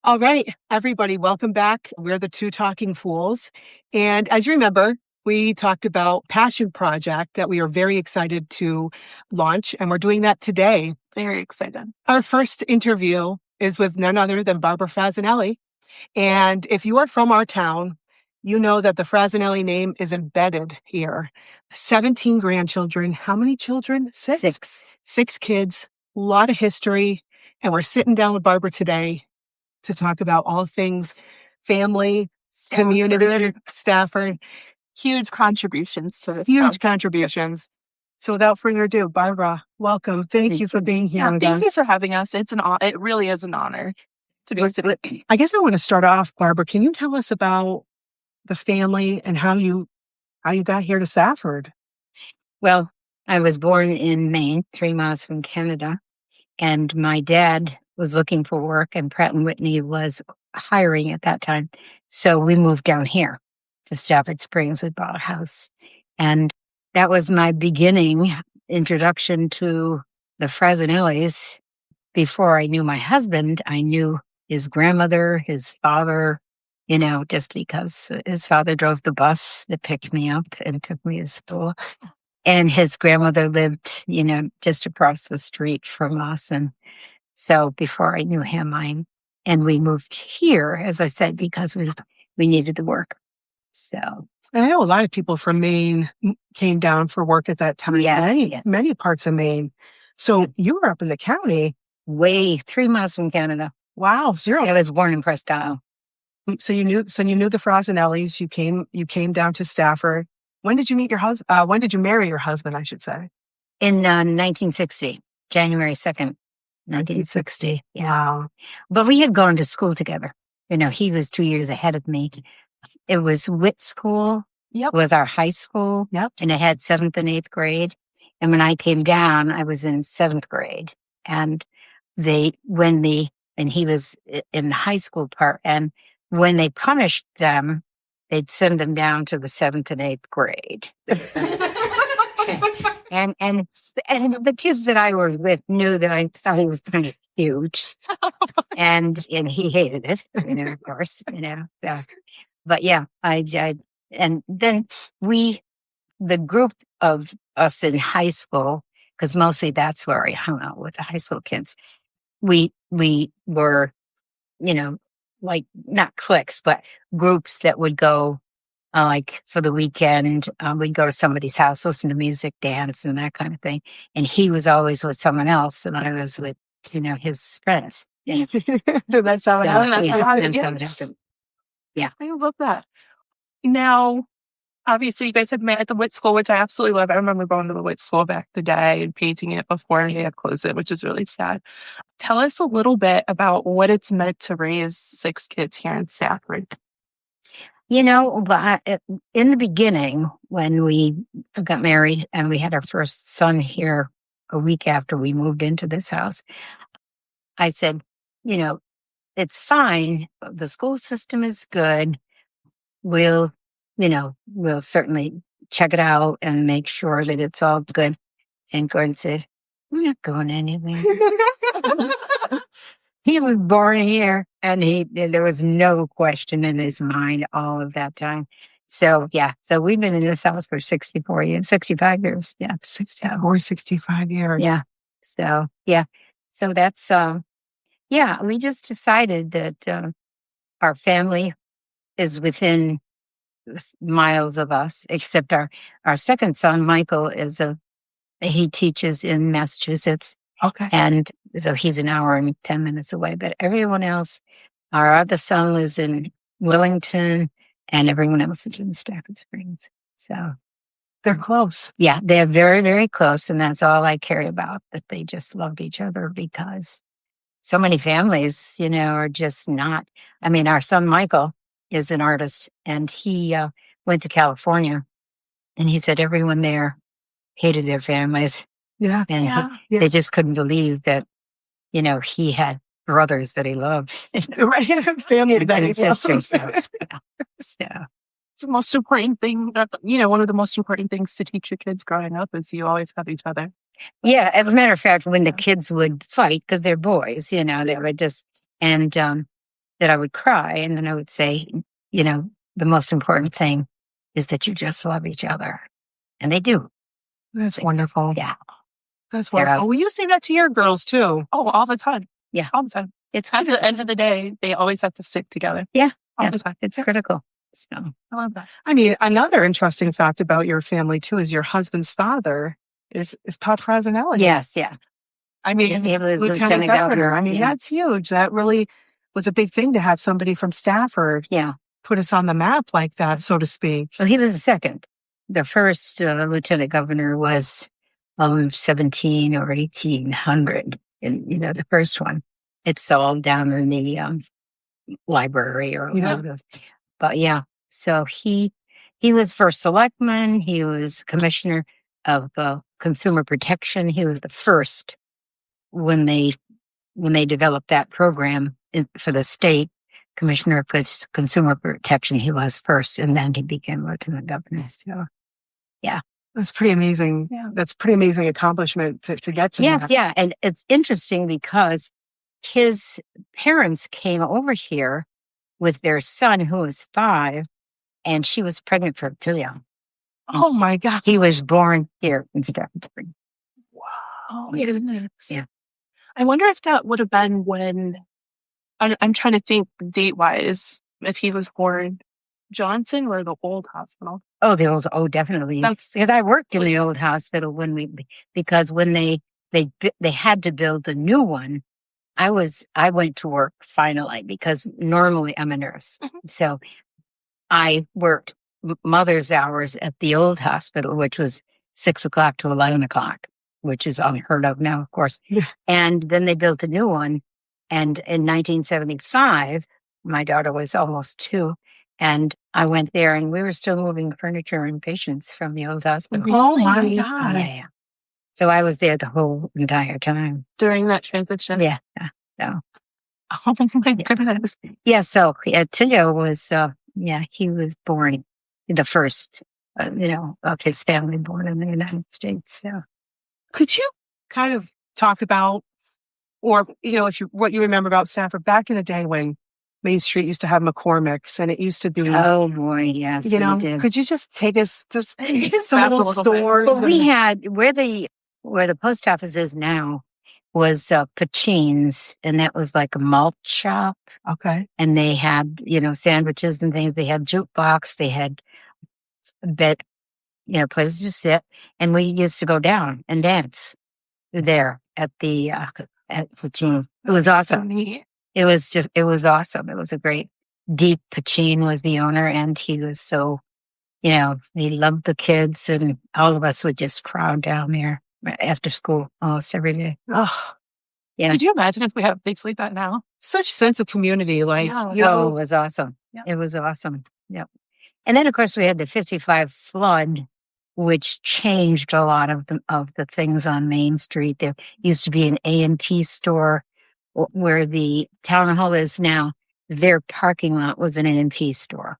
All right, everybody, welcome back. We're the Two Talking Fools. And as you remember, we talked about Passion Project that we are very excited to launch, and we're doing that today. Very excited. Our first interview is with none other than Barbara Frassinelli. And if you are from our town, you know that the Frassinelli name is embedded here. 17 grandchildren. How many children? Six. 6 kids, a lot of history. And we're sitting down with Barbara today to talk about all things family, community, Stafford. Huge contributions to this. Huge contributions. So without further ado, Barbara, welcome. Thank you for being here. Yeah, thank you for having us. It really is an honor to be sitting. I guess I want to start off, Barbara. Can you tell us about the family and how you got here to Stafford? Well, I was born in Maine, 3 miles from Canada, and my dad was looking for work, and Pratt & Whitney was hiring at that time. So we moved down here to Stafford Springs. We bought a house, and that was my beginning introduction to the Frassinellis. Before I knew my husband, I knew his grandmother, his father, just because his father drove the bus that picked me up and took me to school. And his grandmother lived, just across the street from us. And so before I knew him, and we moved here, as I said, because we needed the work. So I know a lot of people from Maine came down for work at that time. Yes. Many parts of Maine. So you were up in the county. Way 3 miles from Canada. Wow, 0. I was born in Presque Isle. So you knew the Frassinellis. You came down to Stafford. When did you meet your husband? When did you marry your husband, I should say? In 1960, January 2nd, 1960. Yeah. Wow. But we had gone to school together. He was 2 years ahead of me. It was Witt School. Yep. Was our high school. Yep. And it had 7th and 8th grade. And when I came down, I was in 7th grade. And he was in the high school part. And when they punished them, they'd send them down to the 7th and 8th grade. and the kids that I was with knew that I thought he was kind of huge. and he hated it, of course, So. But yeah, and then the group of us in high school, because mostly that's where I hung out with the high school kids. We were, like not cliques, but groups that would go, like for the weekend, we'd go to somebody's house, listen to music, dance, and that kind of thing. And he was always with someone else, and I was with, his friends. Yeah. That's how it happened. Yeah. I love that. Now, obviously, you guys had met at the Witt School, which I absolutely love. I remember going to the Witt School back in the day and painting it before they had closed it, which is really sad. Tell us a little bit about what it's meant to raise 6 kids here in Stafford. In the beginning, when we got married and we had our first son here a week after we moved into this house, I said, it's fine. The school system is good. We'll certainly check it out and make sure that it's all good. And Gordon said, "I'm not going anywhere." He was born here, and there was no question in his mind all of that time. So yeah, so we've been in this house for 65 years. Yeah, 65 years. Yeah. So yeah, so that's we just decided that our family is within miles of us, except our second son, Michael, he teaches in Massachusetts. Okay. And so he's an hour and 10 minutes away. But everyone else, our other son lives in Wellington, and everyone else is in Stafford Springs. So they're close. Yeah, they're very, very close. And that's all I cared about, that they just loved each other, because so many families, are just not. I mean, our son, Michael, is an artist, and he went to California, and he said everyone there hated their families. Yeah. And they just couldn't believe that, he had brothers that he loved. Right. Family that he sisters. So. It's the most important thing, one of the most important things to teach your kids growing up is you always have each other. Yeah. As a matter of fact, when the kids would fight, because they're boys, they would just, and that I would cry. And then I would say, the most important thing is that you just love each other. And they do. That's wonderful. Yeah. That's wonderful. Will you say that to your girls too? Oh, all the time. Yeah. All the time. It's at the end of the day, they always have to stick together. Yeah. All the time. It's critical. So I love that. I mean, another interesting fact about your family too is your husband's father is Pat Frassinelli. Yes, yeah. I mean, He was Lieutenant Governor. I mean, yeah. that's huge. That really was a big thing to have somebody from Stafford put us on the map like that, so to speak. Well, he was the second. The first lieutenant governor was 17 or 1800. And, the first one, it's all down in the library or whatever. But yeah, so he was first selectman. He was commissioner of consumer protection. He was the first when they developed that program for the state. Commissioner for Consumer Protection, he was first, and then he became lieutenant governor. So, yeah. That's pretty amazing. Yeah. That's pretty amazing accomplishment to get to. Yes, that. yeah. And it's interesting because his parents came over here with their son, who was 5, and she was pregnant for too young. Oh, my God. He was born here in Stafford Springs. Wow. Goodness. Yeah. I wonder if that would have been when... I'm trying to think date-wise, if he was born Johnson or the old hospital. Oh, definitely. Because I worked in the old hospital because when they had to build a new one, I went to work finally because normally I'm a nurse. Mm-hmm. So I worked mother's hours at the old hospital, which was 6 o'clock to 11 o'clock, which is unheard of now, of course. Yeah. And then they built a new one. And in 1975, my daughter was almost 2, and I went there, and we were still moving furniture and patients from the old hospital. Oh, my God. Yeah. So I was there the whole entire time. During that transition? Yeah. So. Oh, my goodness. Yeah, so Tilio was, he was born the first, of his family born in the United States. So. Could you kind of talk about, or, what you remember about Stafford back in the day when Main Street used to have McCormick's and it used to be... Oh, boy, yes, we did. Could you just take us to some little stores? Well, we had, where the post office is now was Pachine's, and that was like a malt shop. Okay. And they had, sandwiches and things. They had jukebox. They had a bed, places to sit. And we used to go down and dance there at the... at Pachine. It was awesome. It was awesome. It was a great... Deep Pachine was the owner, and he was so, he loved the kids, and all of us would just crowd down there after school almost every day. Oh, yeah. Could you imagine if we had a place like that now? Such sense of community, like, it was awesome. Yeah. It was awesome. Yep. And then, of course, we had the 55 flood, which changed a lot of the things on Main Street. There used to be an A&P store where the town hall is now. Their parking lot was an A&P store,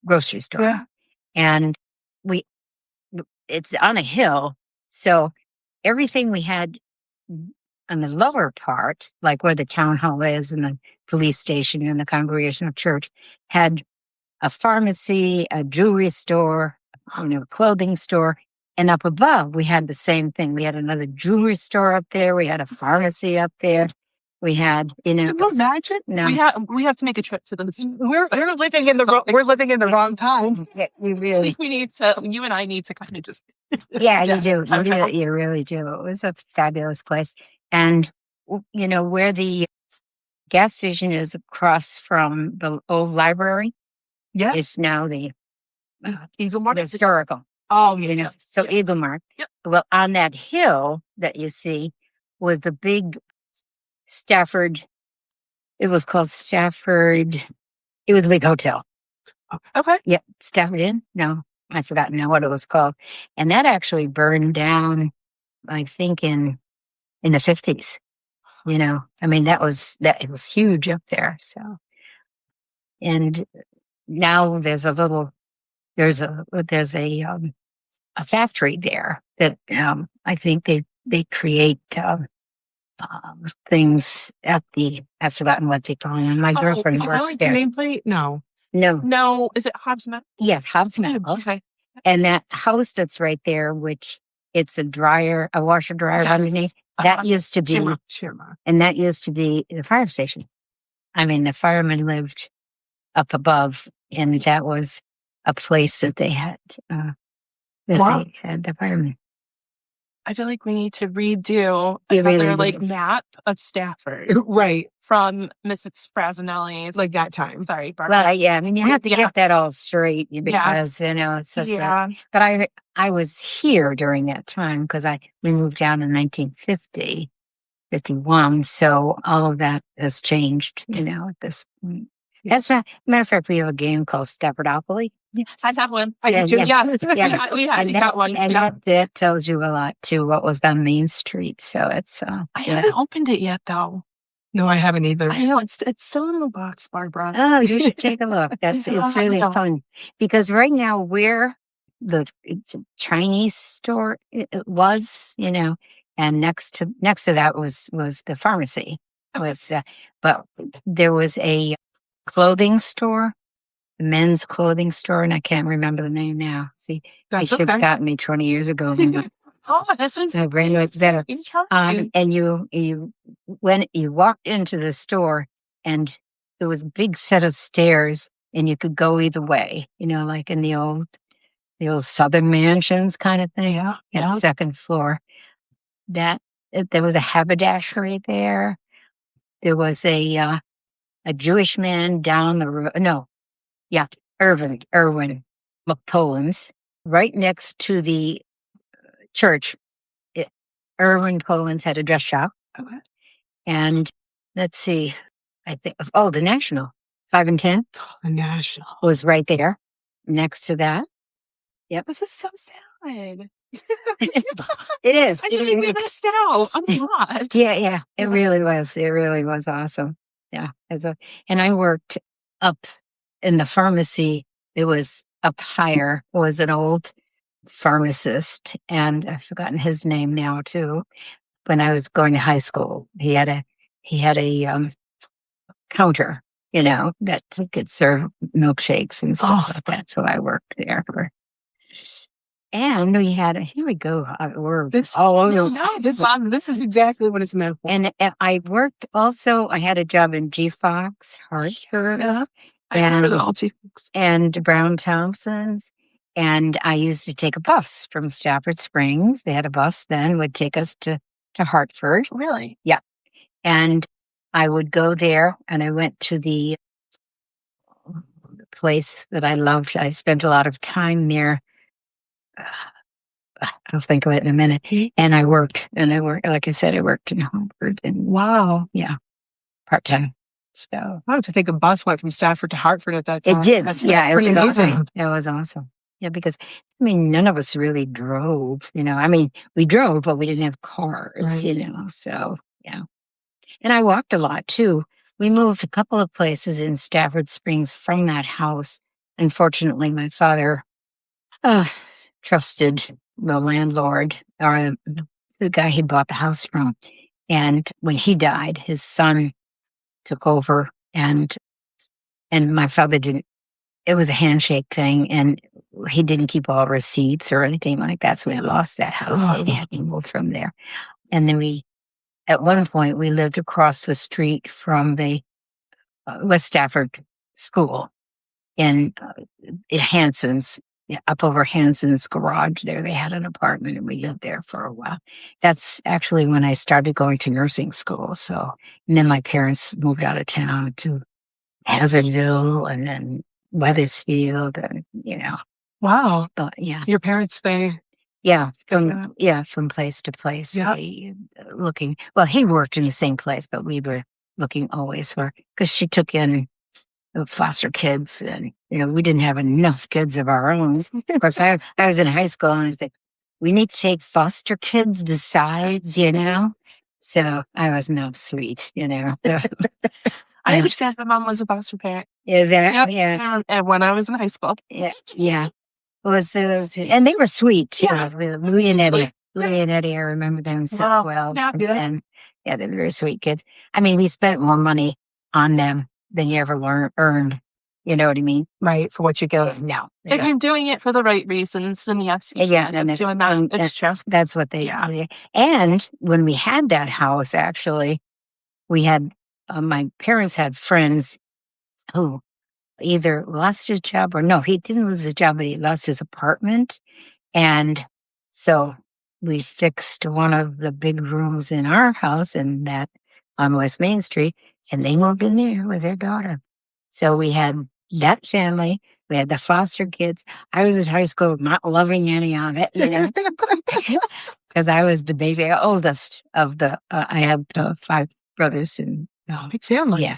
grocery store. Yeah. And it's on a hill. So everything we had on the lower part, like where the town hall is and the police station and the Congregational Church, had a pharmacy, a jewelry store, clothing store. And up above, we had the same thing. We had another jewelry store up there. We had a pharmacy up there. We had, Can you imagine? No. We have to make a trip to those. We're living in the wrong time. Yeah, you and I need to kind of just. Yeah, you do. You really do. It was a fabulous place. And, where the gas station is across from the old library. Yes. Is now the Eagle Mark. Historical. Oh, So yes. Eagle Mark. Yep. Well, on that hill that you see was the big Stafford. It was called Stafford. It was a big hotel. Okay. Yeah. Stafford Inn? No, I forgot now what it was called. And that actually burned down, I think, in the 50s. It was huge up there. So, and now there's a factory there that I think they create things at I've forgotten what they call them. My girlfriend Is it works Wellington there. nameplate? No. No, is it Hobbs Mountain? Yes, Hobbs Mountain. Okay. And that house that's right there, which it's a washer dryer underneath, that used to be, and that used to be the fire station. I mean, the firemen lived up above, and that was a place that they had, they had the firemen. I feel like we need to redo another map of Stafford. Right. From Mrs. Frassinelli's. Like that time. Sorry, Barbara. Well, yeah, I mean, you have to get that all straight because, it's just but I was here during that time because we moved down in 1950, 51. So all of that has changed, at this point. That's right. Matter of fact, we have a game called Staffordopoly. Yes. I have one. I do too. Yes. Yeah. We got one. And that tells you a lot too, what was on Main Street. So it's, I haven't opened it yet though. No, I haven't either. I know it's still in the box, Barbara. Oh, you should take a look. It's really fun because right now it's a Chinese store. It was, and next to that was the pharmacy. But there was a clothing store, a men's clothing store, and I can't remember the name now. See, they should have gotten me 20 years ago. Oh, this is brand new. It's better. And when you walked into the store, and there was a big set of stairs, and you could go either way. Like in the old Southern mansions kind of thing. Yeah. At the second floor, there was a haberdashery there. There was a Jewish man down the road. No, yeah, Irwin McPollins, right next to the church. Irwin Pollins had a dress shop. Okay. And let's see, I think, the National, 5 and 10. Oh, the National was right there next to that. Yep. This is so sad. It is. I think we missed out a lot. Yeah. It really was. It really was awesome. Yeah. And I worked up in the pharmacy. It was up higher, was an old pharmacist, and I've forgotten his name now too. When I was going to high school, he had a counter, that could serve milkshakes and stuff like that. So I worked there and we had here we go. This is exactly what it's meant for. And I worked also. I had a job in G Fox, Hartford, and Brown Thompson's. And I used to take a bus from Stafford Springs. They had a bus then, would take us to Hartford. Really? Yeah. And I would go there, and I went to the place that I loved. I spent a lot of time there. I'll think of it in a minute. And I worked, like I said, I worked in Hartford. And wow. Yeah. Part-time. So I have to think a bus went from Stafford to Hartford at that time. It did. That's pretty amazing. It was awesome. Yeah, because none of us really drove, I mean, we drove, but we didn't have cars, so yeah. And I walked a lot too. We moved a couple of places in Stafford Springs from that house. Unfortunately, my father trusted the landlord or the guy he bought the house from. And when he died, his son took over, and my father didn't. It was a handshake thing, and he didn't keep all receipts or anything like that. So we lost that house. So he had to move from there. And then at one point, we lived across the street from the West Stafford School in Hanson's, up over Hanson's garage there. They had an apartment, and we lived there for a while. That's actually when I started going to nursing school. So, and then my parents moved out of town to Hazardville and then Weathersfield, and Wow. But yeah, your parents, from place to place. Yeah. Looking. Well, he worked in the same place, but we were looking always because she took in foster kids, and we didn't have enough kids of our own. Of course, I was in high school, and I was like, we need to take foster kids besides, So I was not sweet, I understand my mom was a foster parent. Is that? Yep. Yeah. And when I was in high school. Yeah. It was, and they were sweet too. Yeah. Louie and Eddie. I remember them so well. Yeah. Yeah, they're very sweet kids. I mean, we spent more money on them than you ever earned. You know what I mean? Right, for what you get. No. If you're doing it for the right reasons, then yes. Yeah, and it's, doing that. It's true. That's what they do. And when we had that house, actually, we had, my parents had friends who either lost his job or no, he didn't lose his job, but he lost his apartment. And so we fixed one of the big rooms in our house and that on West Main Street, and they moved in there with their daughter. So we had that family. We had the foster kids. I was in high school not loving any of it, you know, because I was the baby, oldest of the, I had 5 brothers and big family. Yeah.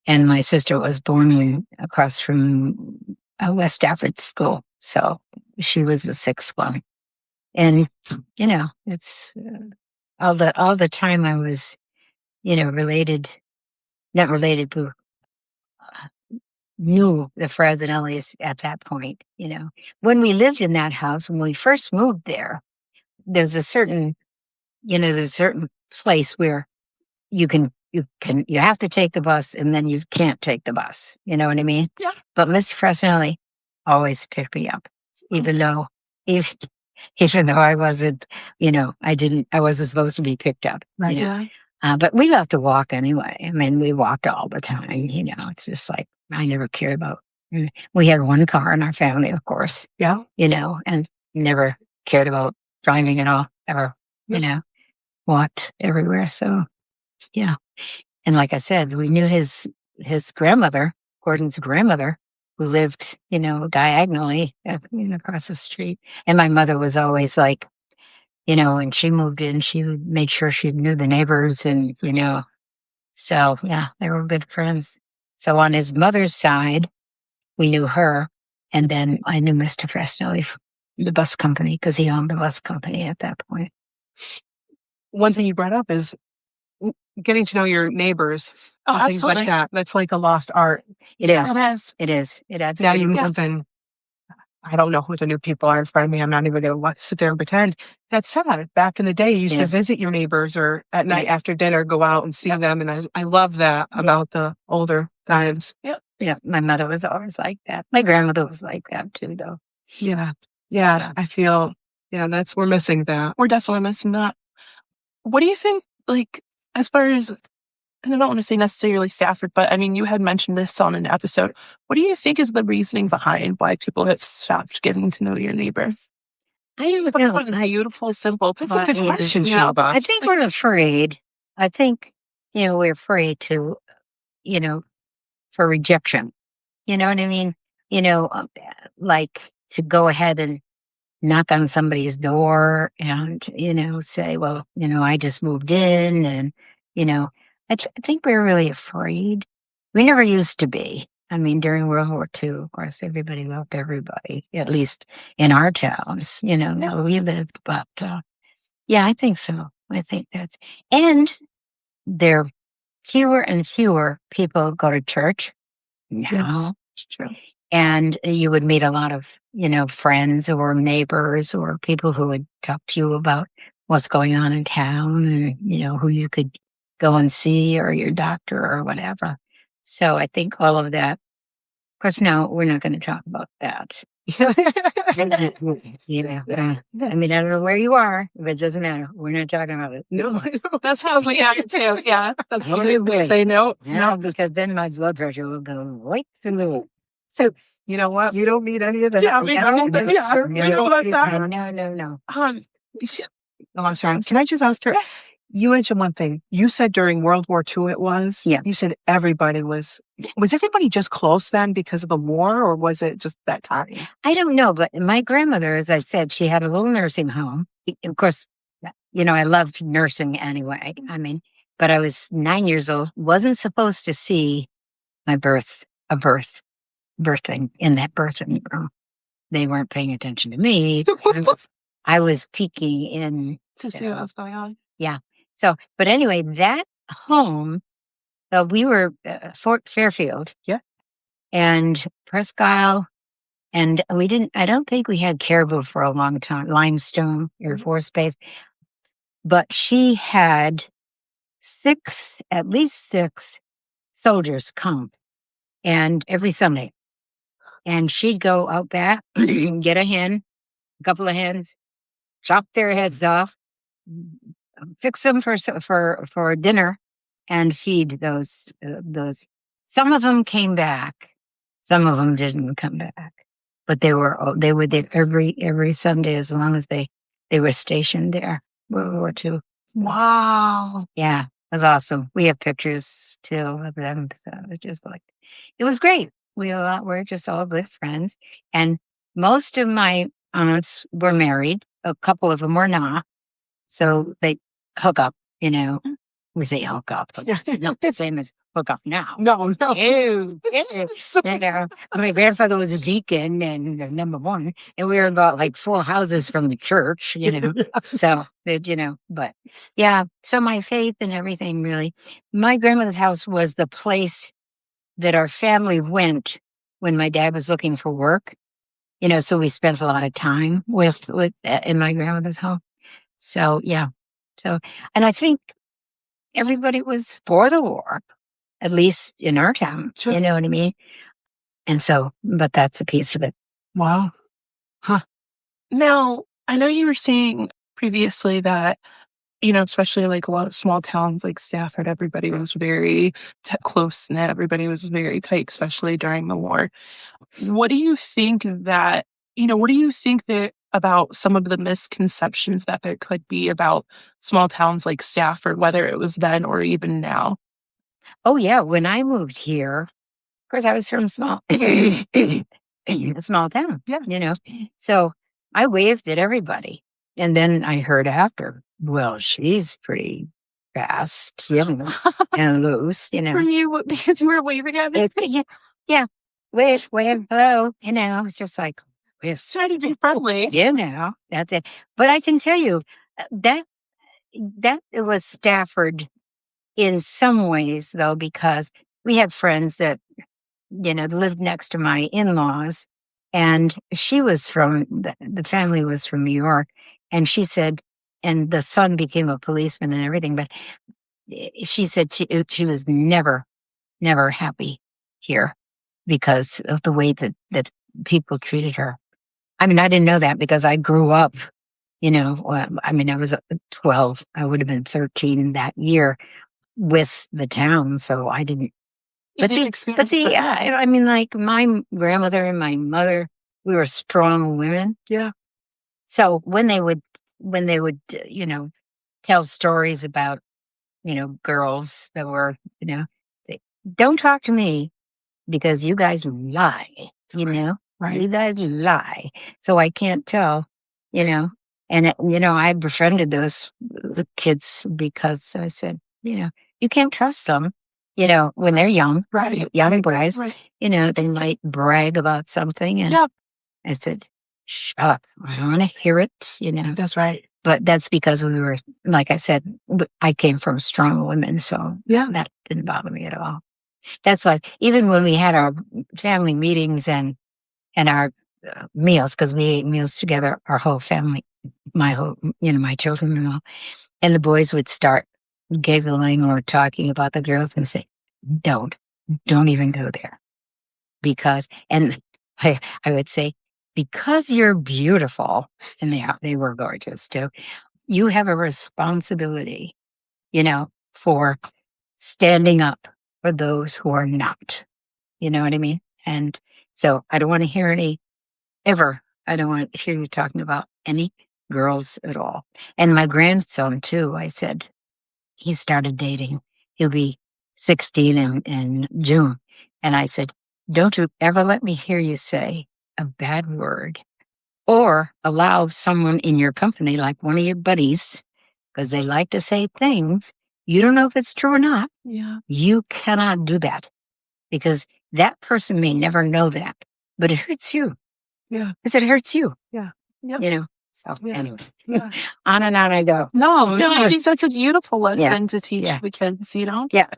And my sister was born across from West Stafford School. So she was the 6th one. And, you know, it's all the time I was, you know, not related, but knew the Frassinellis at that point, you know. When we lived in that house, when we first moved there, there's a certain place where you have to take the bus and then you can't take the bus. You know what I mean? Yeah. But Mr. Frassinelli always picked me up, even though I wasn't, you know, I wasn't supposed to be picked up. Right. You know? But we love to walk anyway. I mean, we walked all the time, you know, it's just like, I never cared about, we had one car in our family, of course. Yeah. You know, and never cared about driving at all, ever, you know, walked everywhere. So, yeah. And like I said, we knew his grandmother, Gordon's grandmother, who lived, you know, diagonally across the street. And my mother was always like, you know, when she moved in, she made sure she knew the neighbors and, you know, so yeah, they were good friends. So on his mother's side, we knew her. And then I knew Mr. Frassinelli, the bus company, because he owned the bus company at that point. One thing you brought up is getting to know your neighbors. Oh, things absolutely. like that. That's like a lost art. It is. It is. It is. It Now absolutely you is. move in. I don't know who the new people are in front of me. I'm not even going to sit there and pretend. That's sad. Back in the day, you used to visit your neighbors or at night after dinner, go out and see them. And I love that about the older times. Yep. Yeah. My mother was always like that. My grandmother was like that too, though. Yeah. Yeah. I feel, we're missing that. We're definitely missing that. What do you think, like, as far as, and I don't want to say necessarily Stafford, but I mean, you had mentioned this on an episode. What do you think is the reasoning behind why people have stopped getting to know your neighbor? I don't know. It's beautiful, simple. That's a good question, Shilpa. I think we're afraid. I think, you know, we're afraid to, you know, for rejection. You know what I mean? You know, like to go ahead and knock on somebody's door and, you know, say, well, you know, I just moved in and, you know, I think we're really afraid. We never used to be. I mean, during World War II, of course, everybody loved everybody, at least in our towns, you know, where we lived. But, yeah, I think so. I think and there fewer and fewer people go to church now. Yes, it's true. And you would meet a lot of, you know, friends or neighbors or people who would talk to you about what's going on in town and, you know, who you could go and see or your doctor or whatever. So I think all of that. Of course, now we're not going to talk about that. You know, I mean, I don't know where you are, but it doesn't matter. We're not talking about it. No, that's how we have to. Yeah, that's what we say. No, no, because then my blood pressure will go right through the roof. So, you know what? We don't need any of that. Yeah, we don't need that. Yeah, we don't want that. No. I'm sorry. Can I just ask her? You mentioned one thing. You said during World War II it was. Yeah. You said everybody was everybody just close then because of the war, or was it just that time? I don't know, but my grandmother, as I said, she had a little nursing home. Of course, you know, I loved nursing anyway. I mean, but I was 9 years old, wasn't supposed to see my birthing in that birthing room. They weren't paying attention to me. I was peeking in to see what was going on. Yeah. So, but anyway, that home, we were Fort Fairfield. Yeah. And Presque Isle. And I don't think we had Caribou for a long time, Limestone Air Force Base. But she had at least six soldiers come, and every Sunday. And she'd go out back, get a couple of hens, chop their heads off, fix them for dinner, and feed those. Some of them came back, some of them didn't come back, but they were there every Sunday as long as they were stationed there. World War II. Wow. Yeah, it was awesome. We have pictures too of them. So it was great. We're just all good friends, and most of my aunts were married. A couple of them were not. So they hook up, we say hook up, but it's not the same as hook up now. No. Ew. My grandfather was a deacon and number one, and we were about like 4 houses from the church, So, but yeah, so my faith and everything really. My grandmother's house was the place that our family went when my dad was looking for work, so we spent a lot of time with in my grandmother's home. So, yeah. So, and I think everybody was for the war, at least in our town. Sure. You know what I mean? And so, but that's a piece of it. Wow. Huh. Now, I know you were saying previously that, especially like a lot of small towns like Stafford, everybody was very close knit. Everybody was very tight, especially during the war. What do you think that about some of the misconceptions that there could be about small towns like Stafford, whether it was then or even now? Oh, yeah. When I moved here, of course, I was from a small town. Yeah. So I waved at everybody. And then I heard after, well, she's pretty fast, and loose, From you, because you were waving at me? Yeah. Wave, hello. It's just like, Trying to be friendly. That's it. But I can tell you that it was Stafford in some ways, though, because we had friends that, lived next to my in-laws, and she was the family was from New York, and she said, and the son became a policeman and everything, but she said she was never happy here because of the way that people treated her. I mean, I didn't know that because I grew up, I was 12. I would have been 13 that year with the town, so I didn't. But like my grandmother and my mother, we were strong women. Yeah. So when they would, tell stories about, girls that were, say, don't talk to me because you guys lie, Right. You guys lie. So I can't tell, and, I befriended those kids because I said, you can't trust them, when they're young, Right. young boys, Right. they might brag about something. And I said, shut up. I don't want to hear it, That's right. But that's because we were, like I said, I came from strong women. So that didn't bother me at all. That's why even when we had our family meetings and our meals, because we ate meals together, our whole family, my children and all, and the boys would start giggling or talking about the girls and say, don't even go there. Because, and I would say, because you're beautiful, and they were gorgeous too, you have a responsibility, for standing up for those who are not. You know what I mean? And so I don't want to hear I don't want to hear you talking about any girls at all. And my grandson too, I said, he started dating. He'll be 16 in June. And I said, don't you ever let me hear you say a bad word or allow someone in your company, like one of your buddies, because they like to say things. You don't know if it's true or not. Yeah. You cannot do that because that person may never know that, but it hurts you. Yeah. Because it hurts you. Yeah. Yep. So Yeah. anyway, Yeah. on and on I go. No, I think that's a beautiful lesson to teach Yeah. the kids, Yeah.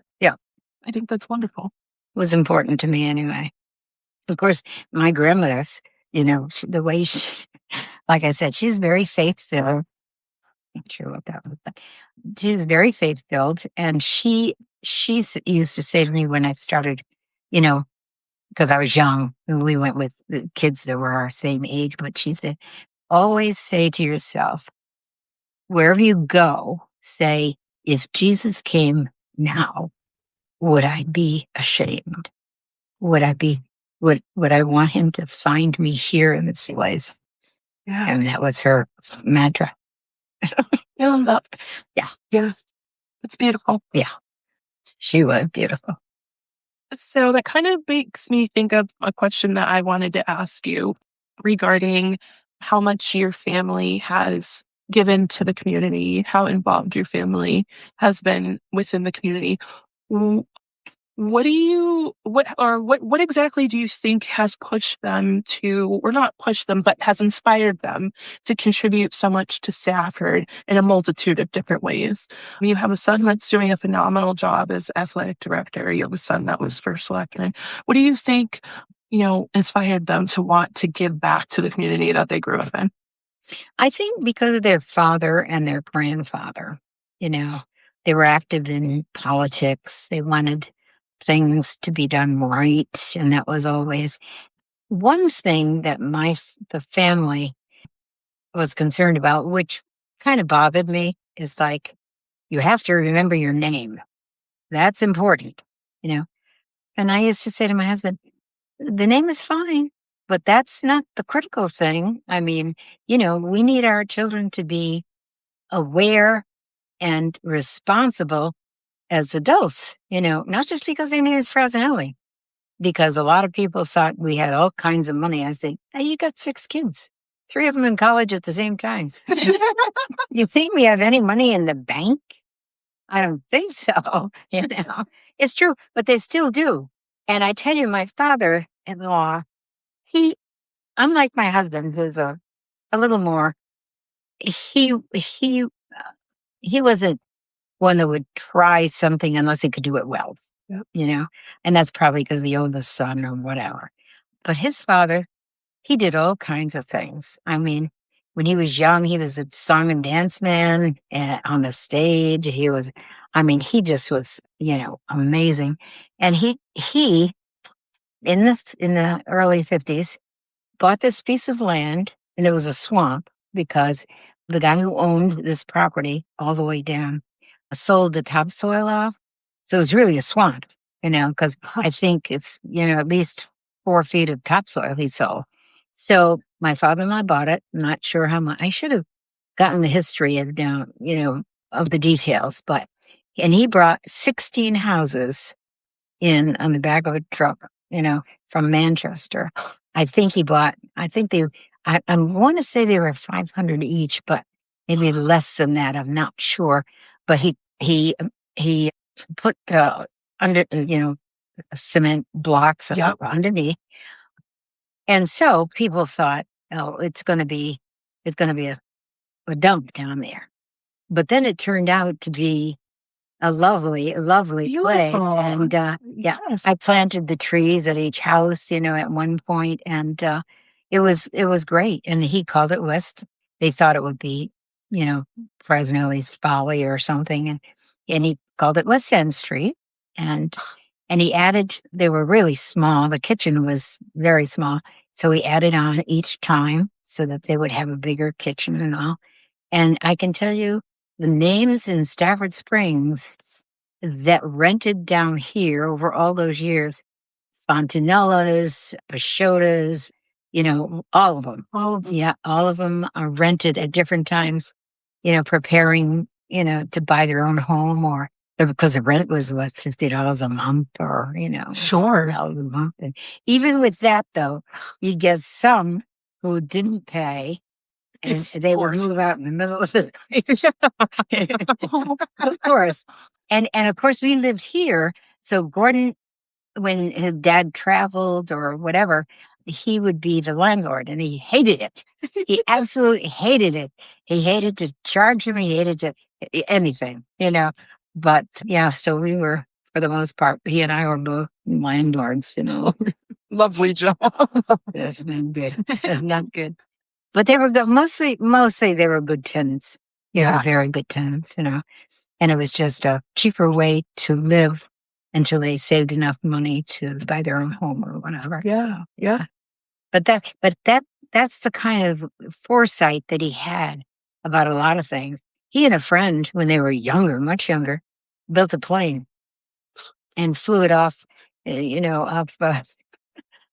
I think that's wonderful. It was important to me anyway. Of course, my grandmother's, the way like I said, she's very faith-filled. Not sure what that was, but she was very faith-filled, and used to say to me when I started, you know, because I was young, and we went with the kids that were our same age, but she said, "Always say to yourself, wherever you go, say, if Jesus came now, would I be ashamed? Would I be would I want him to find me here in this place?" Yeah. And that was her mantra. I love that. Yeah. Yeah. It's beautiful. Yeah. She was beautiful. So that kind of makes me think of a question that I wanted to ask you regarding how much your family has given to the community, how involved your family has been within the community. What do you what exactly do you think has pushed them to, or not pushed them, but has inspired them to contribute so much to Stafford in a multitude of different ways? You have a son that's doing a phenomenal job as athletic director. You have a son that was first selected. What do you think, inspired them to want to give back to the community that they grew up in? I think because of their father and their grandfather, they were active in politics. They wanted things to be done right. And that was always one thing that the family was concerned about, which kind of bothered me, is like, you have to remember your name. That's important, you know. And I used to say to my husband, the name is fine, but that's not the critical thing. I mean, we need our children to be aware and responsible as adults, not just because their name is Frassinelli, because a lot of people thought we had all kinds of money. I said, hey, you got 6 kids, 3 of them in college at the same time. You think we have any money in the bank? I don't think so. It's true, but they still do. And I tell you, my father-in-law, he, unlike my husband, who's a little more, he wasn't one that would try something unless he could do it well, Yep. And that's probably because the oldest son or whatever. But his father, he did all kinds of things. I mean, when he was young, he was a song and dance man on the stage. He just was, amazing. And he in the early 50s bought this piece of land, and it was a swamp because the guy who owned this property all the way down sold the topsoil off. So it was really a swamp, because I think it's, at least 4 feet of topsoil he sold. So my father-in-law bought it. I'm not sure how much. I should have gotten the history of of the details, and he brought 16 houses in on the back of a truck, from Manchester. I think I want to say they were 500 each, but maybe less than that. I'm not sure. But he put under, cement blocks underneath. And so people thought, oh, it's going to be a dump down there. But then it turned out to be a lovely place. And Yes. I planted the trees at each house, at one point, and it was great. And he called it West. They thought it would be, Fresnelli's Folly or something, and he called it West End Street. And he added. They were really small. The kitchen was very small, so he added on each time so that they would have a bigger kitchen and all. And I can tell you, the names in Stafford Springs that rented down here over all those years, Fontanellas, Pachotas, all of them. Yeah, all of them are rented at different times, preparing, to buy their own home, or because the rent was what, $50 a month, or, Sure. $1,000 a month. And even with that, though, you get some who didn't pay. And they would move out in the middle of the night. Of course. And of course, we lived here. So Gordon, when his dad traveled or whatever, he would be the landlord, and he hated it. He absolutely hated it. He hated to charge him. He hated to anything, But yeah, so we were, for the most part, he and I were both landlords, Lovely job. That's not good. That's not good. But they were good. Mostly they were good tenants. Yeah, very good tenants, and it was just a cheaper way to live until they saved enough money to buy their own home or whatever. Yeah. So, Yeah. That's the kind of foresight that he had about a lot of things. He and a friend, when they were younger, much younger, built a plane and flew it off, up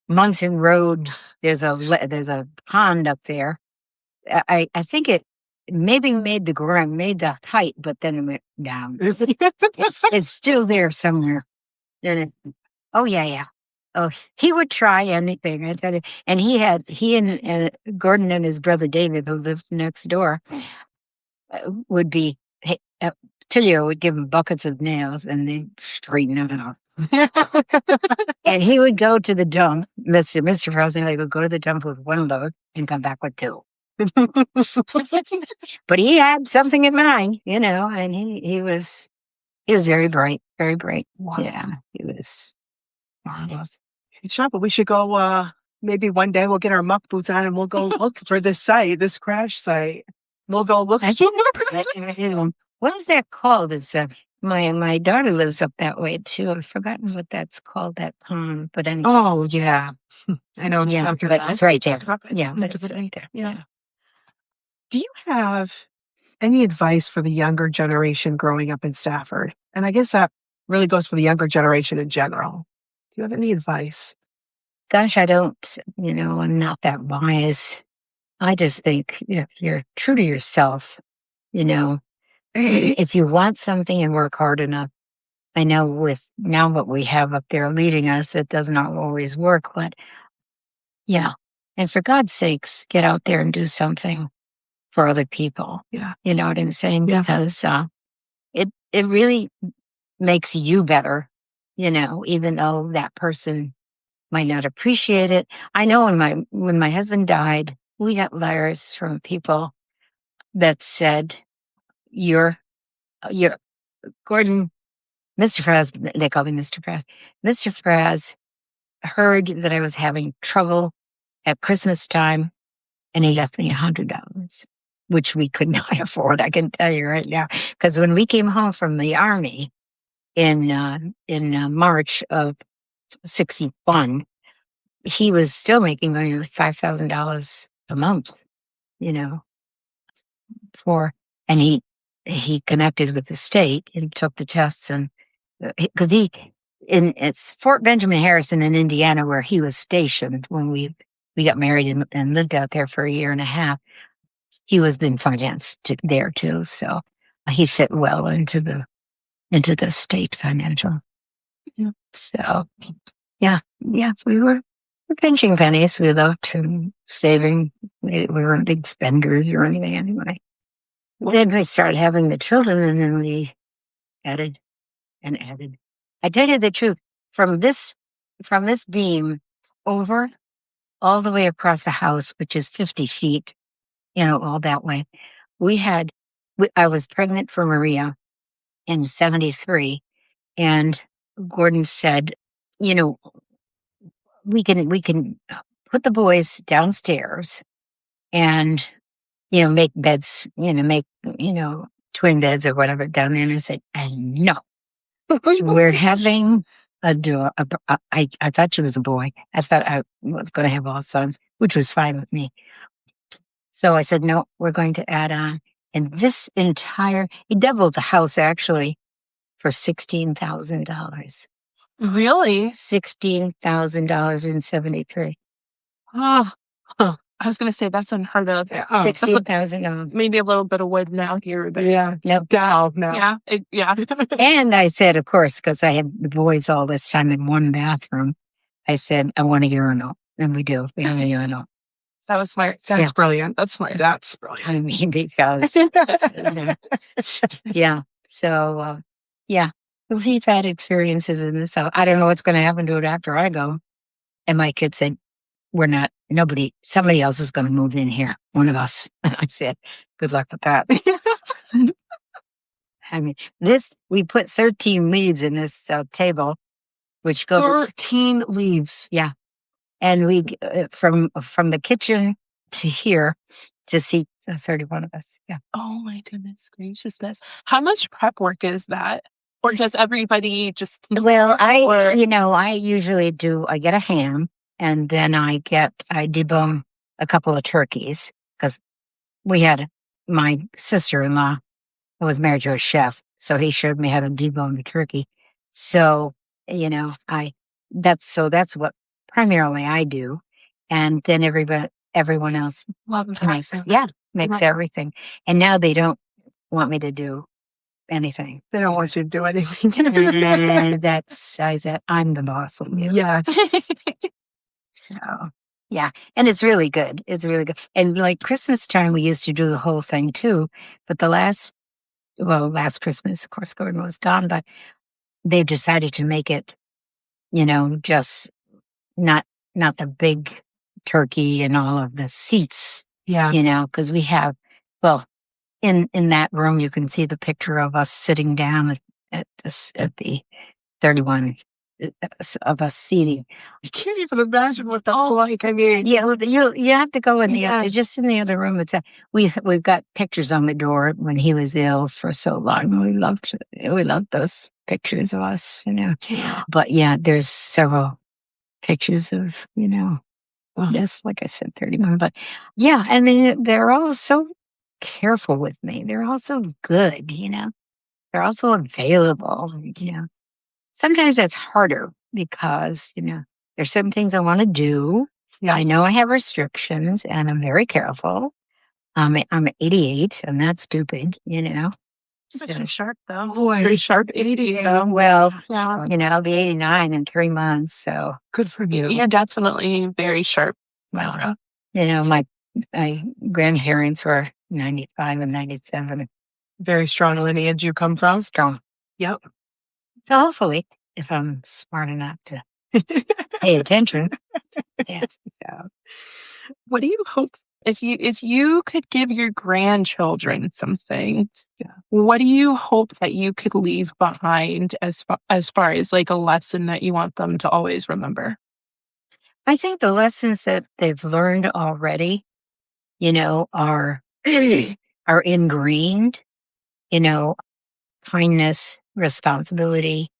Munson Road. There's a pond up there. I think it maybe made the height, but then it went down. It's still there somewhere. And oh yeah. Oh, he would try anything. I tell you. And he and Gordon and his brother David, who lived next door, would be, Tilio would give him buckets of nails and they'd straighten them out. And he would go to the dump. Mr. Frassinelli would go to the dump with one load and come back with two. But he had something in mind, and he was very bright, very bright. Wow. Yeah, he was. Wow. But we should go, maybe one day we'll get our muck boots on and we'll go look for this crash site. We'll go look. What is that called? It's my daughter lives up that way too. I've forgotten what that's called, that pond. But anyway. Oh yeah, I know. Yeah, but it's right there. Yeah, but it's right there. Yeah. Do you have any advice for the younger generation growing up in Stafford? And I guess that really goes for the younger generation in general. Do you have any advice? Gosh, I don't, I'm not that wise. I just think if you're true to yourself, if you want something and work hard enough, I know with now what we have up there leading us, it does not always work, but yeah. And for God's sakes, get out there and do something for other people. Yeah. You know what I'm saying? Yeah. Because it really makes you better, even though that person might not appreciate it. I know when my husband died, we got letters from people that said, you're Gordon, Mr. Fraz, they call me Mr. Fraz. Mr. Fraz heard that I was having trouble at Christmas time and he left me $100, which we could not afford, I can tell you right now. Because when we came home from the Army in March of 61, he was still making money with $5,000 a month, and he connected with the state and took the tests, and because it's Fort Benjamin Harrison in Indiana where he was stationed when we got married and lived out there for a year and a half. He was in finance there too, so he fit well into the state financial. Yeah. So yeah, we were pinching pennies. We loved saving. We weren't big spenders or anything anyway. Then we started having the children, and then we added and added. I tell you the truth, from this beam over all the way across the house, which is 50 feet, all that way, I was pregnant for Maria in 73, and Gordon said, we can put the boys downstairs and make beds, make twin beds or whatever down there. And I said, and no, we're having a door. I thought she was a boy. I thought I was going to have all sons, which was fine with me. So I said, no, we're going to add on. And he doubled the house actually for $16,000. Really? $16,000 in 73. Oh, I was going to say that's unheard of. Yeah. $16,000. Maybe a little bit of wood now here, but yeah, nope. Down now. Yeah, yeah. And I said, of course, because I had the boys all this time in one bathroom, I said, I want a urinal. And we do. We have a urinal. That was smart. That's brilliant. That's smart. That's brilliant. I mean, because, yeah. So, yeah, we've had experiences in this house. I don't know what's going to happen to it after I go. And my kids said, somebody else is going to move in here. One of us. I said, good luck with that. I mean, we put 13 leaves in this table, which goes 13 leaves. Yeah. And we, from the kitchen to here to see the 31 of us. Yeah. Oh my goodness graciousness. How much prep work is that? Or does everybody just Well, or I usually I get a ham and then I debone a couple of turkeys because my sister-in-law was married to a chef. So he showed me how to debone a turkey. So, that's what primarily I do. And then everyone else love makes everything. And now they don't want me to do anything. They don't want you to do anything. And I said, I'm the boss of you. Yes. So, yeah. And it's really good. It's really good. And like Christmas time, we used to do the whole thing too. But last Christmas, of course, Gordon was gone, but they've decided to make it, just not the big turkey and all of the seats, Yeah. because we have, well, in that room, you can see the picture of us sitting down at the 31 of us seating. I can't even imagine what that's like. I mean, Yeah, well, you have to go in just in the other room. We've got pictures on the door when he was ill for so long. We loved those pictures of us, Yeah. But yeah, there's several pictures of, just like I said, 31. But yeah, and they're all so careful with me. They're all so good, They're also available, Sometimes that's harder because, there's certain things I want to do. Yeah. I know I have restrictions and I'm very careful. I'm 88 and that's stupid, Pretty sharp though. Boy. Pretty sharp 88 though. Well, Yeah. I'll be 89 in 3 months. So Good for you. You're definitely very sharp. well, my grandparents were 95 and 97. Very strong lineage you come from. Strong. Yep. So hopefully, if I'm smart enough to pay attention. Yeah. So. What do you hope if you could give your grandchildren something? What do you hope that you could leave behind as far as like a lesson that you want them to always remember? I think the lessons that they've learned already, are are ingrained, kindness, responsibility,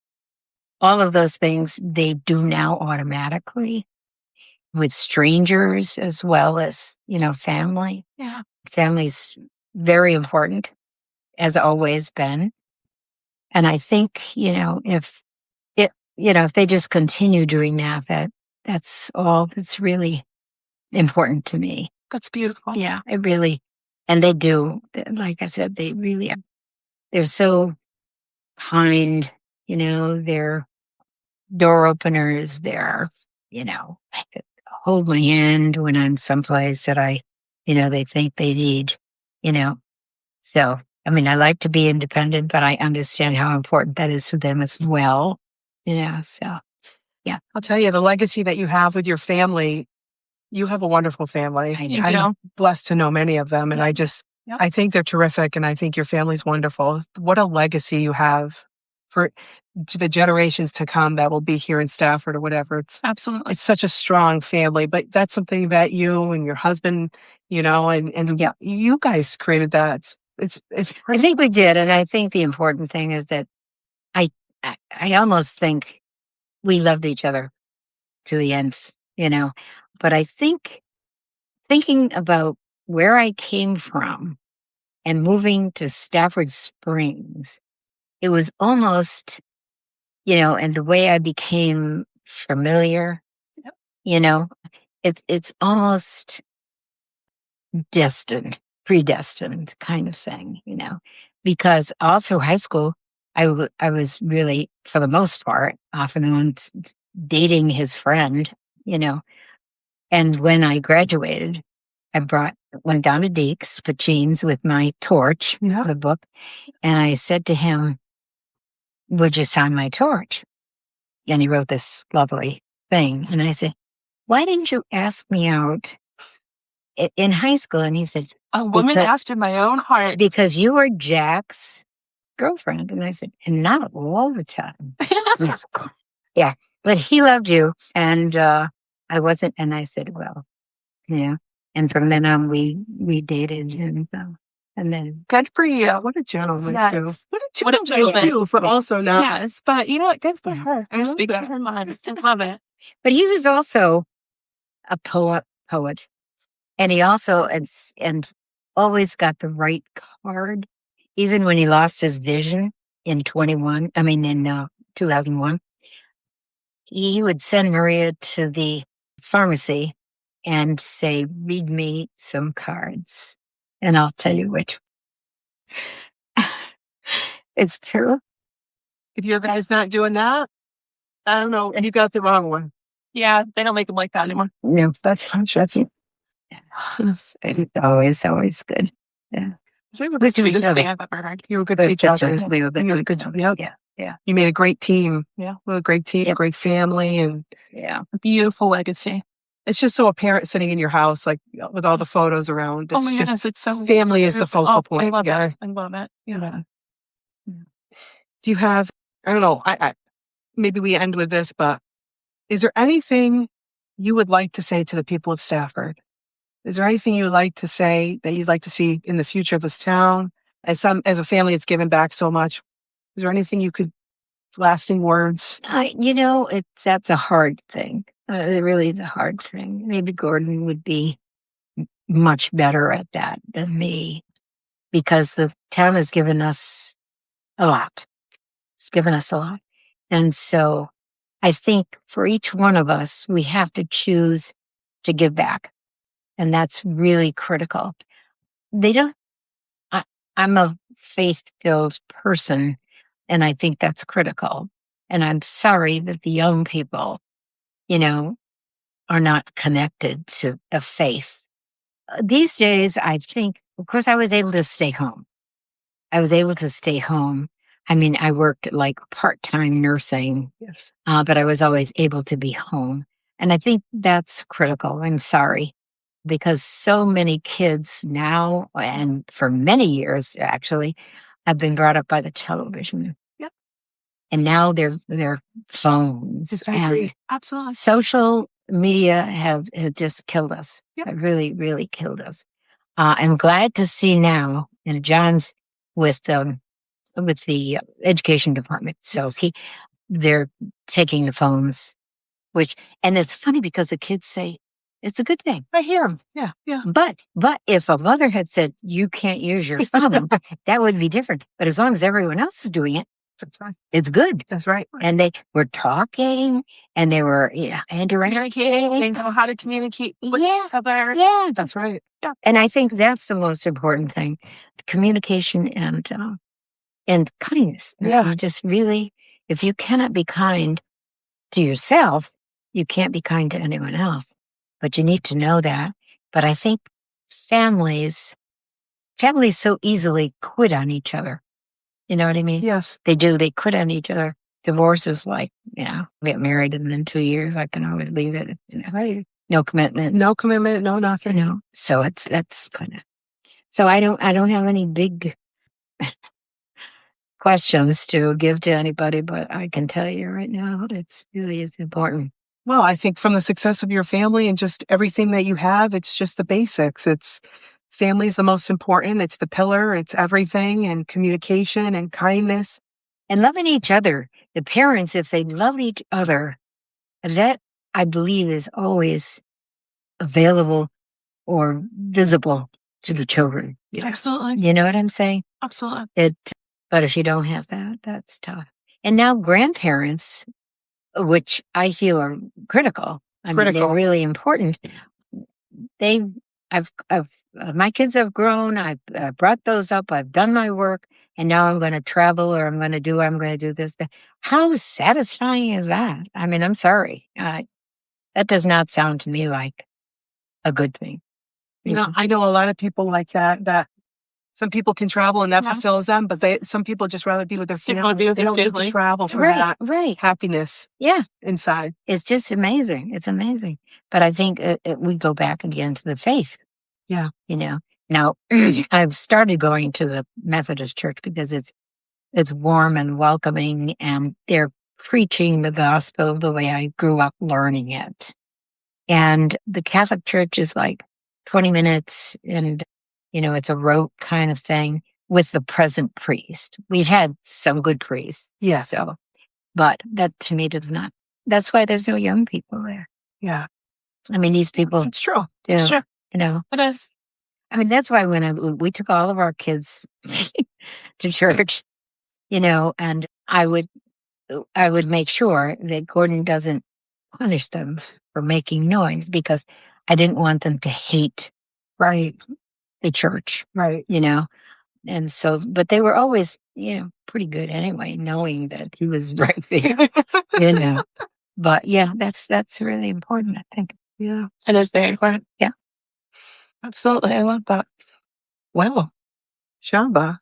all of those things they do now automatically with strangers as well as, family. Yeah. Family's very important, as always been. And I think, if they just continue doing that's all that's really important to me. That's beautiful. Yeah, it really, and they do. Like I said, they really are. They're so kind, they're door openers. They're, hold my hand when I'm someplace that they think they need, So, I mean, I like to be independent, but I understand how important that is for them as well. So, yeah. I'll tell you, the legacy that you have with your family, you have a wonderful family. I'm blessed to know many of them. And I think they're terrific. And I think your family's wonderful. What a legacy you have to the generations to come that will be here in Stafford or whatever. Absolutely. It's such a strong family, but that's something that you and your husband, and you guys created that. I think we did. And I think the important thing is that I almost think we loved each other to the end, but I think thinking about where I came from and moving to Stafford Springs, it was almost, and the way I became familiar, it's almost predestined kind of thing, because all through high school, I was really, for the most part, off and on dating his friend, and when I graduated, went down to Deke's for jeans with my torch, the book, and I said to him, would you sign my torch? And he wrote this lovely thing. And I said, why didn't you ask me out in high school? And he said, a woman after my own heart. Because you were Jack's girlfriend. And I said, and not all the time. Yeah, but he loved you. And I wasn't. And I said, well, yeah. And from then on, we dated, and then Good for you. What a gentleman, Yes. too. What a What a gentleman, gentleman. too, for also not. Yes, but you know what? Good for Yeah. her. I love Speak that. to her mind. I love it. but he was also a poet, and he also and always got the right card, even when he lost his vision in 2001. He would send Maria to the pharmacy and say, "Read me some cards, and I'll tell you which." It's true. If your guy's not doing that, I don't know. You got the wrong one. Yeah, they don't make them like that anymore. No, that's interesting. It's always good. Yeah. We were Good the to each sweetest other. thing I've ever heard. You were good to each other. We were You were good. good to each other. Yep. Yeah. You made a great team. Yeah. Well, a great team, Yep. great family. And Yeah. A beautiful legacy. it's just so apparent sitting in your house, like with all the photos around. Oh It's my just goodness, it's so family is the focal I point. love Yeah. it. I love it. Yeah. Do you have, I don't know, I maybe we end with this, but is there anything you would like to say to the people of Stafford? Is there anything you would like to say that you'd like to see in the future of this town? As a family that's given back so much, is there anything you could, lasting words? That's a hard thing. It really is a hard thing. Maybe Gordon would be much better at that than me, because the town has given us a lot. It's given us a lot. And so I think for each one of us, we have to choose to give back. And that's really critical. I'm a faith-filled person, and I think that's critical. And I'm sorry that the young people, are not connected to a faith. These days, I think, of course, I was able to stay home. I mean, I worked like part-time nursing, Yes. but I was always able to be home. And I think that's critical. I'm sorry, because so many kids now, and for many years actually, have been brought up by the television. Yep. And now they're phones. I agree. Absolutely. Social media have just killed us. Yep. It really, really killed us. I'm glad to see now, and John's with the education department. So they're taking the phones, and it's funny because the kids say it's a good thing. I hear him. Yeah. Yeah. But if a mother had said you can't use your phone, that would be different. But as long as everyone else is doing it, That's fine. it's good. That's right. And they were talking, and they were Communicating. They know how to communicate with each other. Yeah, That's right. and I think that's the most important thing: communication and kindness. Yeah. You just really, if you cannot be kind to yourself, you can't be kind to anyone else. But you need to know that. But I think families so easily quit on each other. You know what I mean? Yes. They do. They quit on each other. Divorce is like, get married and then 2 years, I can always leave it. Right. No commitment. No commitment. No nothing. No. So that's kind of. So I don't have any big questions to give to anybody, but I can tell you right now, it's really is important. Well, I think from the success of your family and just everything that you have, it's just the basics. It's family's the most important. It's the pillar. It's everything, and communication and kindness. And loving each other. The parents, if they love each other, that I believe is always available or visible to the children. Absolutely. You know what I'm saying? Absolutely. But if you don't have that, that's tough. And now grandparents, which I feel are critical. I mean, they're really important. My kids have grown. I've brought those up. I've done my work, and now I'm going to travel, or I'm going to do this. How satisfying is that? I mean, I'm sorry. That does not sound to me like a good thing. I know a lot of people like that some people can travel and that fulfills them, but some people just rather be with their family. They don't need to travel for that happiness inside. It's just amazing. It's amazing. But I think we go back again to the faith. Yeah. Now I've started going to the Methodist church because it's warm and welcoming, and they're preaching the gospel the way I grew up learning it. And the Catholic Church is like 20 minutes, and, it's a rote kind of thing with the present priest. We've had some good priests. Yeah. So, but that to me does not, that's why there's no young people there. Yeah. I mean, these people, It's true. It's true. It is. I mean, that's why when we took all of our kids to church, and I would make sure that Gordon doesn't punish them for making noise, because I didn't want them to hate Right. the church, Right. and so, but they were always, pretty good anyway, knowing that he was right there, but yeah, that's really important, I think. Yeah. It is very important. Yeah. Absolutely. I love that. Well, Shamba,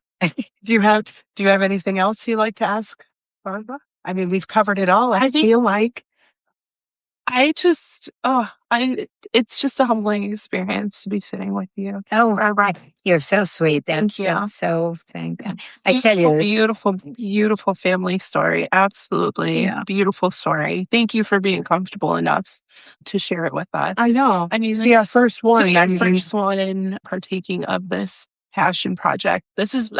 do you have anything else you'd like to ask Barbara? I mean, we've covered it all. I feel like it's just a humbling experience to be sitting with you. Oh, Barbara. you're so sweet. Thank you. That's so thanks. I tell you, Beautiful, beautiful family story. Absolutely. Yeah. Beautiful story. Thank you for being comfortable enough to share it with us. I know. I mean, to be our first one. To be our first one in partaking of this passion project. This is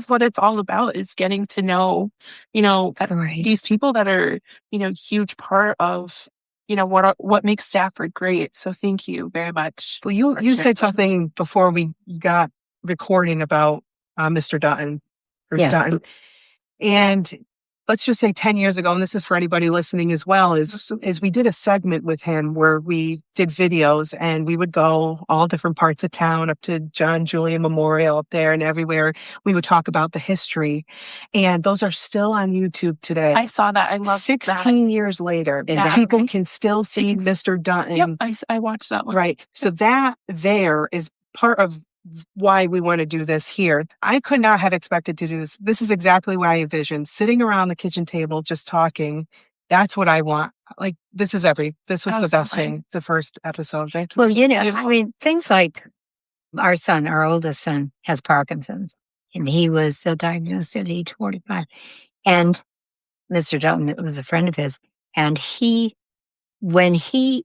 what it's all about, is getting to know, right. these people that are, huge part of, what makes Stafford great. So thank you very much. Well, you said something before we got recording about Mr. Dutton, Bruce Dutton, and let's just say 10 years ago, and this is for anybody listening as well, is we did a segment with him where we did videos, and we would go all different parts of town, up to John Julian Memorial up there and everywhere. We would talk about the history, and those are still on YouTube today. I saw that. I love 16 years later, people can still see Mr. Dutton. Yep, I watched that one. Right. So that there is part of why we want to do this here. I could not have expected to do this. This is exactly what I envisioned. Sitting around the kitchen table, just talking. That's what I want. Like, this was the best thing, the first episode. Well, I mean, things like our oldest son, has Parkinson's, and he was diagnosed at age 45. And Mr. Dutton was a friend of his. And when he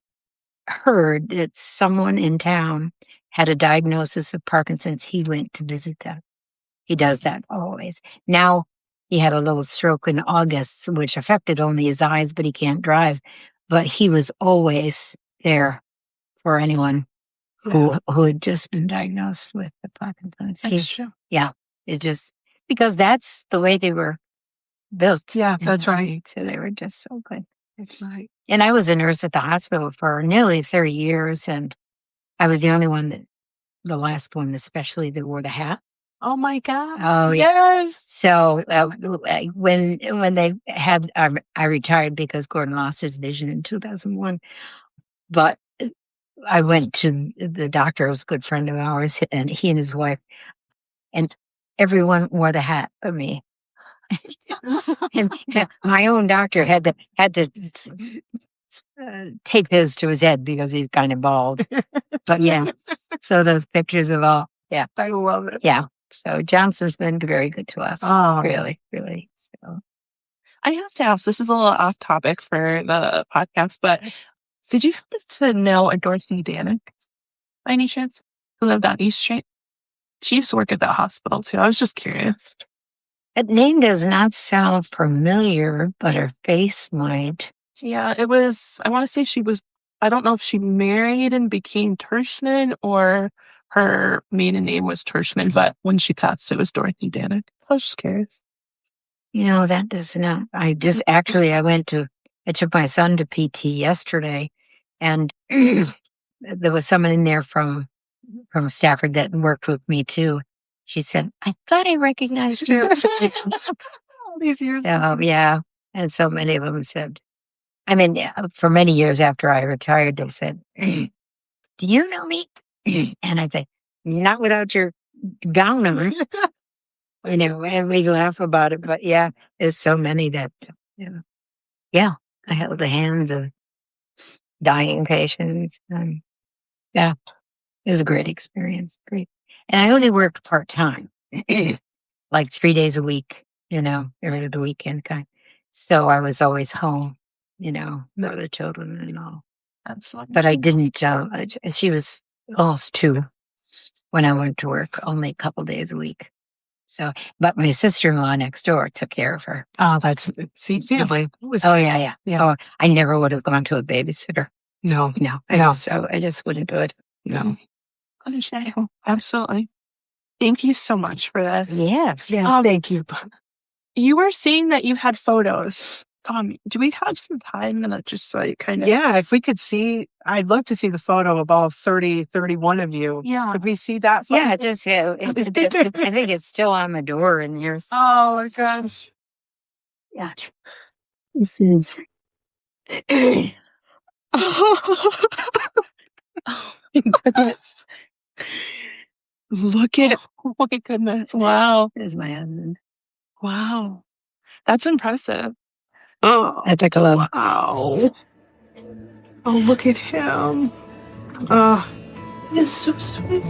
heard that someone in town had a diagnosis of Parkinson's, he went to visit them. He does that always. Now, he had a little stroke in August, which affected only his eyes, but he can't drive. But he was always there for anyone who had just been diagnosed with the Parkinson's. That's true. Yeah, because that's the way they were built. Yeah, that's right. So they were just so good. That's right. And I was a nurse at the hospital for nearly 30 years, and I was the only one the last one especially, that wore the hat. Oh my God. Oh, yes. So when they had, I retired because Gordon lost his vision in 2001. But I went to the doctor, who was a good friend of ours, and he and his wife, and everyone wore the hat but me. And my own doctor had to tape his to his head because he's kind of bald. But yeah, so those pictures of all, yeah, I love it. Yeah, so Johnson's been very good to us. Oh, really, really. So I have to ask. This is a little off topic for the podcast, but did you happen to know a Dorothy Danek by any chance, who lived on East Street? She used to work at that hospital too. I was just curious. that name does not sound familiar, but her face might. Yeah, it was. I want to say she was. I don't know if she married and became Tershman, or her maiden name was Tershman, but when she passed, it was Dorothy Danek. I was just curious. That does not. I took my son to PT yesterday, and there was someone in there from Stafford that worked with me too. She said, "I thought I recognized you." all these years. Yeah. And so many of them said, for many years after I retired, they said, "Do you know me?" And I said, "Not without your gown on." And we laugh about it. But yeah, there's so many that, I held the hands of dying patients. Yeah, it was a great experience. Great. And I only worked part-time, like 3 days a week, every the weekend kind. So I was always home, for the children and all. Absolutely. But I didn't, she was almost 2 when I went to work, only a couple days a week. So, but my sister-in-law next door took care of her. Oh, family. Oh, yeah. Yeah. Oh, I never would have gone to a babysitter. No. No. So I just wouldn't do it. No. Understandable. Absolutely. Thank you so much for this. Yeah. Thank you. You were saying that you had photos. Do we have some time to just like kind of? Yeah, if we could see, I'd love to see the photo of all 31 of you. Yeah. Could we see that photo? Yeah, just I think it's still on the door in yours. Oh my gosh. Yeah. This is Oh my goodness. Look at Oh my goodness. Wow. This is my husband. Wow. That's impressive. I took a love. Wow. Oh, look at him. He's so sweet.